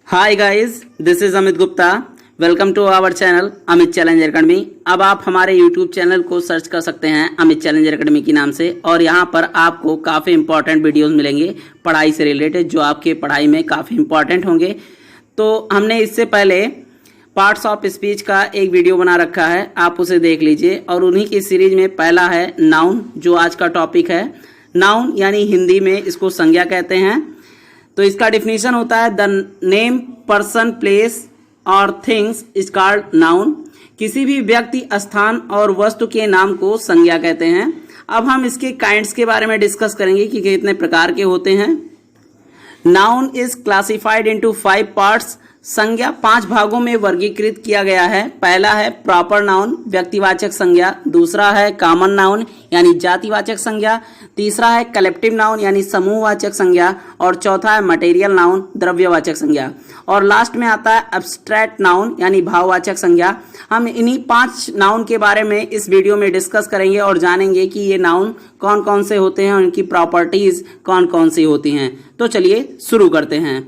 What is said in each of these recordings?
Hi guys, this is Amit Gupta. Welcome to our channel Amit challenger academy. अब आप हमारे YouTube channel को सर्च कर सकते हैं अमित चैलेंजर अकेडमी के नाम से, और यहाँ पर आपको काफ़ी इंपॉर्टेंट वीडियोस मिलेंगे पढ़ाई से रिलेटेड, जो आपके पढ़ाई में काफ़ी इंपॉर्टेंट होंगे। तो हमने इससे पहले पार्ट्स ऑफ स्पीच का एक वीडियो बना रखा है, आप उसे देख लीजिए। और उन्हीं की सीरीज में पहला है नाउन, जो आज का टॉपिक है। नाउन यानी हिंदी में इसको संज्ञा कहते हैं। तो इसका डिफिनीशन होता है द नेम, पर्सन, प्लेस और थिंग्स इज कॉल्ड नाउन। किसी भी व्यक्ति, स्थान और वस्तु के नाम को संज्ञा कहते हैं। अब हम इसके काइंड्स के बारे में डिस्कस करेंगे कि कितने प्रकार के होते हैं। Noun is classified into 5 parts. संज्ञा 5 भागों में वर्गीकृत किया गया है। पहला है प्रॉपर नाउन, व्यक्तिवाचक संज्ञा। दूसरा है कॉमन नाउन यानी जातिवाचक संज्ञा। तीसरा है कलेक्टिव नाउन यानी समूहवाचक संज्ञा। और चौथा है मटेरियल नाउन, द्रव्यवाचक संज्ञा। और लास्ट में आता है एब्स्ट्रैक्ट नाउन यानी भाववाचक संज्ञा। हम इन्हीं 5 नाउन के बारे में इस वीडियो में डिस्कस करेंगे और जानेंगे कि ये नाउन कौन कौन से होते हैं, उनकी प्रॉपर्टीज कौन कौन सी होती हैं। तो चलिए शुरू करते हैं।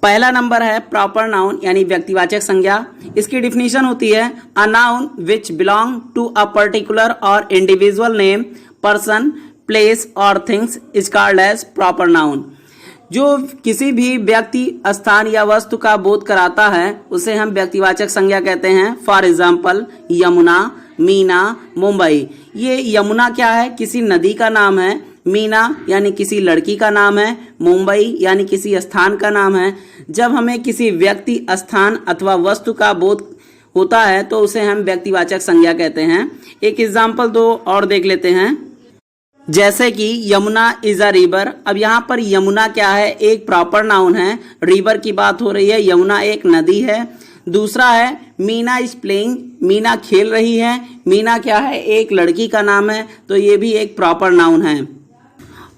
पहला नंबर है प्रॉपर नाउन यानी व्यक्तिवाचक संज्ञा। इसकी डिफिनीशन होती है a noun which belong to a particular और इंडिविजुअल नेम, पर्सन, प्लेस और things is called as proper noun. जो किसी भी व्यक्ति, स्थान या वस्तु का बोध कराता है उसे हम व्यक्तिवाचक संज्ञा कहते हैं। For example Yamuna, Meena, Mumbai. ये यमुना क्या है? किसी नदी का नाम है। मीना यानी किसी लड़की का नाम है। मुंबई यानी किसी स्थान का नाम है। जब हमें किसी व्यक्ति, स्थान अथवा वस्तु का बोध होता है तो उसे हम व्यक्तिवाचक संज्ञा कहते हैं। एक एग्जाम्पल दो और देख लेते हैं, जैसे कि यमुना इज अ रिवर। अब यहाँ पर यमुना क्या है? एक प्रॉपर नाउन है। रिवर की बात हो रही है, यमुना एक नदी है। दूसरा है मीना इज प्लेइंग, मीना खेल रही है। मीना क्या है? एक लड़की का नाम है, तो ये भी एक प्रॉपर नाउन है।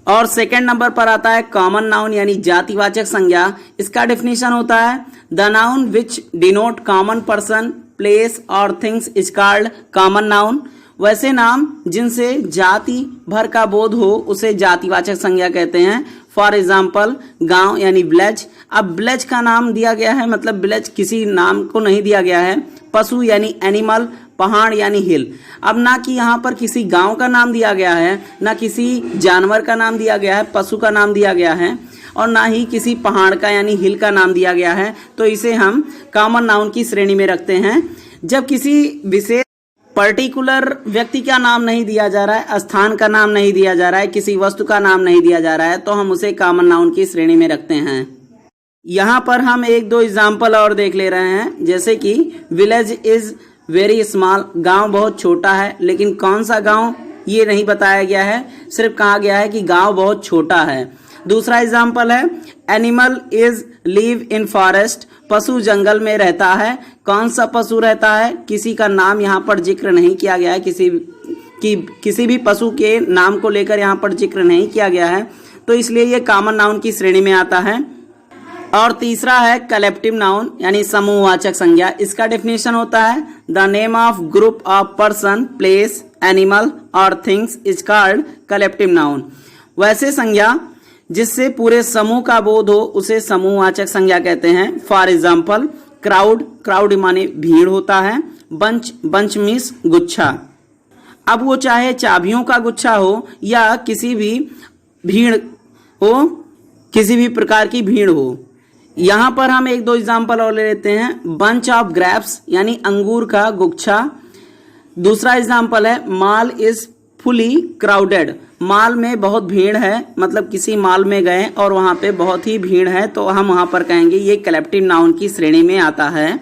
और सेकंड नंबर पर आता है कॉमन नाउन यानी जातिवाचक संज्ञा। इसका डेफिनेशन होता है the noun which denote common person, place और things is called common noun. वैसे नाम जिनसे जाति भर का बोध हो उसे जातिवाचक संज्ञा कहते हैं। फॉर एग्जाम्पल गांव यानी विलेज। अब विलेज का नाम दिया गया है, मतलब विलेज किसी नाम को नहीं दिया गया है। पशु यानी एनिमल, पहाड़ यानी हिल। अब ना कि यहाँ पर किसी गांव का नाम दिया गया है, ना किसी जानवर का नाम दिया गया है, पशु का नाम दिया गया है, और ना ही किसी पहाड़ का यानी हिल का नाम दिया गया है। तो इसे हम कॉमन नाउन की श्रेणी में रखते हैं। जब किसी विशेष पर्टिकुलर व्यक्ति का नाम नहीं दिया जा रहा है, स्थान का नाम नहीं दिया जा रहा है, किसी वस्तु का नाम नहीं दिया जा रहा है, तो हम उसे कॉमन नाउन की श्रेणी में रखते हैं। यहाँ पर हम एक दो एग्जाम्पल और देख ले रहे हैं, जैसे कि विलेज इज वेरी स्मॉल, गांव बहुत छोटा है। लेकिन कौन सा गांव ये नहीं बताया गया है, सिर्फ कहा गया है कि गांव बहुत छोटा है। दूसरा एग्जाम्पल है animal is live in forest, पशु जंगल में रहता है। कौन सा पशु रहता है? किसी का नाम यहाँ पर जिक्र नहीं किया गया है, किसी भी पशु के नाम को लेकर यहाँ पर जिक्र नहीं किया गया है, तो इसलिए ये कॉमन नाउन की श्रेणी में आता है। और तीसरा है कलेक्टिव नाउन यानी समूहवाचक संज्ञा। इसका डेफिनेशन होता है the name of group of person, place, animal और things is called collective noun. वैसे संज्ञा जिससे पूरे समूह का बोध हो उसे समूहवाचक संज्ञा कहते हैं। फॉर एग्जाम्पल क्राउड, क्राउड माने भीड़ होता है। बंच, बंच मीन्स गुच्छा। अब वो चाहे चाबियों का गुच्छा हो या किसी भी भीड़ हो, किसी भी प्रकार की भीड़ हो। यहाँ पर हम एक दो एग्जाम्पल और ले लेते हैं। बंच ऑफ ग्रेप्स यानी अंगूर का गुच्छा। दूसरा एग्जाम्पल है mall is fully crowded, mall में बहुत भीड़ है, मतलब किसी मॉल में गए और वहाँ पे बहुत ही भीड़ है, तो हम वहाँ पर कहेंगे ये कलेक्टिव नाउन की श्रेणी में आता है।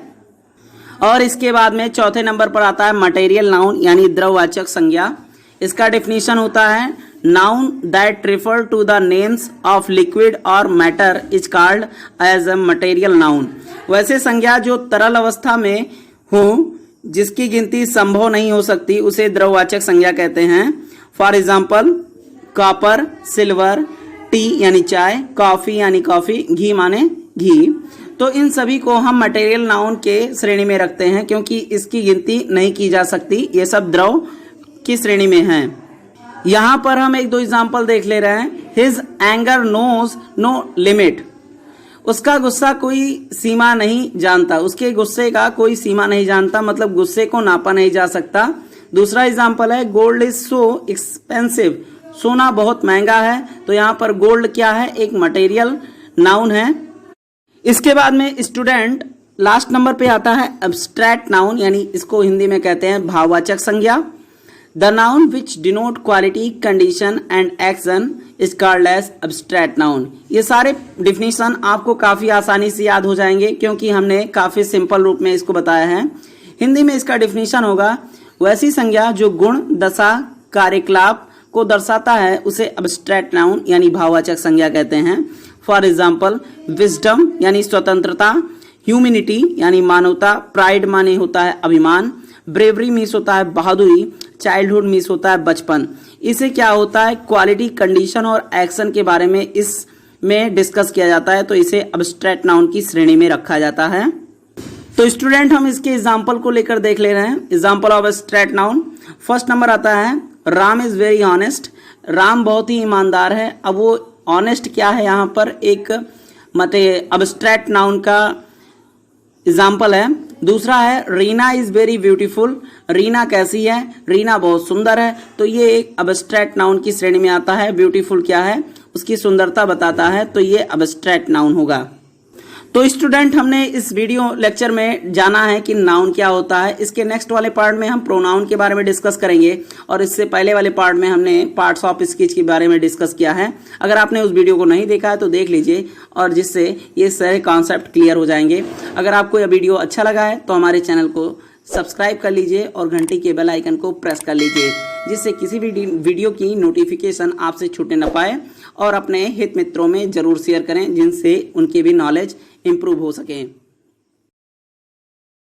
और इसके बाद में चौथे नंबर पर आता है मटेरियल नाउन यानी द्रव्यवाचक संज्ञा। इसका डेफिनेशन होता है noun that refer to the names of liquid और matter is called as a material noun. वैसे संज्ञा जो तरल अवस्था में हो, जिसकी गिनती संभव नहीं हो सकती, उसे द्रव्यवाचक संज्ञा कहते हैं। For example copper, silver, T यानी चाय, कॉफी यानी कॉफी, घी माने घी। तो इन सभी को हम मटेरियल नाउन के श्रेणी में रखते हैं, क्योंकि इसकी गिनती नहीं की जा सकती, ये सब द्रव की श्रेणी में हैं। यहाँ पर हम एक दो एग्जाम्पल देख ले रहे हैं। His anger knows no limit. उसका गुस्सा कोई सीमा नहीं जानता, उसके गुस्से का कोई सीमा नहीं जानता, मतलब गुस्से को नापा नहीं जा सकता। दूसरा एग्जाम्पल है गोल्ड इज सो एक्सपेंसिव, सोना बहुत महंगा है। तो यहाँ पर गोल्ड क्या है, एक मटेरियल नाउन है। इसके बाद में स्टूडेंट लास्ट नंबर पे आता है एब्स्ट्रैक्ट नाउन, यानी इसको हिंदी में कहते हैं भाववाचक संज्ञा। The noun which denote quality, condition and action is called as abstract noun. ये सारे डिफिनीशन आपको काफी आसानी से याद हो जाएंगे क्योंकि हमने काफी सिंपल रूप में इसको बताया है। हिंदी में इसका डिफिनीशन होगा वैसी संज्ञा जो गुण, दशा, कार्यकलाप को दर्शाता है उसे एब्स्ट्रैक्ट नाउन यानी भाववाचक संज्ञा कहते हैं। फॉर एग्जाम्पल विजडम यानी स्वतंत्रता, ह्यूमिनिटी यानी मानवता, प्राइड माने होता है अभिमान, ब्रेवरी मीन्स होता है बहादुरी, चाइल्डहुड मीन्स होता है बचपन। इसे क्या होता है क्वालिटी, कंडीशन और एक्शन के बारे में इसमें डिस्कस किया जाता है, तो इसे एब्स्ट्रैक्ट नाउन की श्रेणी में रखा जाता है। तो स्टूडेंट हम इसके एग्जाम्पल को लेकर देख ले रहे हैं। Example of abstract noun, first number आता है Ram is very honest, Ram बहुत ही ईमानदार है। अब वो ऑनेस्ट क्या है, यहाँ पर एक एब्स्ट्रैक्ट नाउन का एग्जाम्पल है। दूसरा है Reena is very beautiful, Reena कैसी है, रीना बहुत सुंदर है। तो ये एक एब्स्ट्रैक्ट नाउन की श्रेणी में आता है। ब्यूटीफुल क्या है, उसकी सुंदरता बताता है, तो ये एब्स्ट्रैक्ट नाउन होगा। तो स्टूडेंट हमने इस वीडियो लेक्चर में जाना है कि नाउन क्या होता है। इसके नेक्स्ट वाले पार्ट में हम प्रोनाउन के बारे में डिस्कस करेंगे और इससे पहले वाले पार्ट में हमने पार्ट्स ऑफ स्पीच के बारे में डिस्कस किया है। अगर आपने उस वीडियो को नहीं देखा है तो देख लीजिए और जिससे ये सारे कॉन्सेप्ट क्लियर हो जाएंगे। अगर आपको यह वीडियो अच्छा लगा है तो हमारे चैनल को सब्सक्राइब कर लीजिए और घंटी के बेल आइकन को प्रेस कर लीजिए, जिससे किसी भी वीडियो की नोटिफिकेशन आपसे छूटने न पाए। और अपने हित मित्रों में जरूर शेयर करें जिनसे उनकी भी नॉलेज इंप्रूव हो सके।